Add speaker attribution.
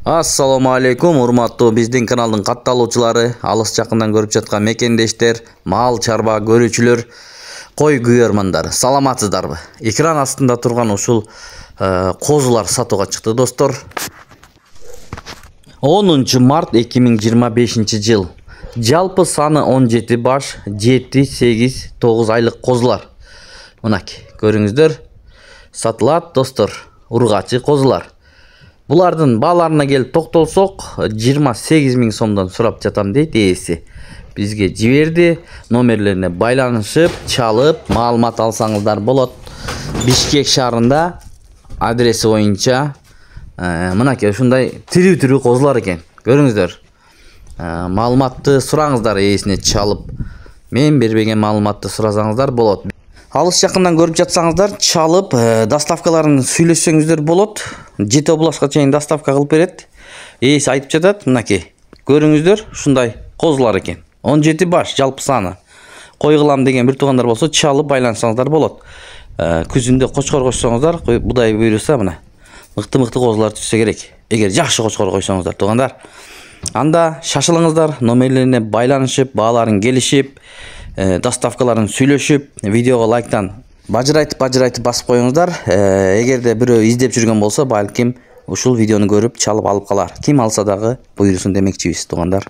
Speaker 1: Assalamu алейкум, урматтуу биздин каналдын катталуучулары, алыс жакындан көрүп жаткан мекендештер, мал чарба көрүүчүлөр, кой күйөрмандар, саламатсыздарбы? Экран астында турган ушул козулар сатууга чыкты, достор. 10 март 2025 жыл. Жалпы саны 17 баш, 7, 8, 9 айлык козулар. Мынакей, көрүңүздөр, сатылат, достор, ургачы козулар. Булардын бааларына келип токтолсок, 28 000 сомдон сурап жатам дейт ээси. Бизге жиберди, номерлерине байланышып, чалып, маалымат алсаңыздар болот. Бишкек шаарында адреси боюнча мынакей ушундай тирүү козулар экен. Көрүңүздөр. Маалыматты сураңыздар ээсине чалып. Мен бербеген маалыматты сурасаңыздар болот. Алыс жакындан көрүп жатсаңыздар, чалып, доставкаларын сүйлөшсөңүздөр болот. 7 областка чейин доставка кылып берет. Ээси айтып жатат, мынакей. Көрүңүздөр, ушундай козулар экен. 17 баш жалпы саны. Кой кылам деген бир туугандар болсо, чалып байланышсаңыздар болот. Күзүндө кочкор койсоңуздар, будай буйруса мына. Мыкты козулар түшсө керек. Эгер жакшы кочкор койсоңуздар, туугандар. Анда шашылыңыздар, номерлерине байланышып, бааларын келишип, доставкаларын сүйлөшүп, видеого лайктан бажырайтып басып коюңуздар. Эгерде бирөө издеп жүргөн болсо, балким ушул видеону көрүп чалып алып калар. Ким алса дагы буйрусун демекчибиз, туугандар.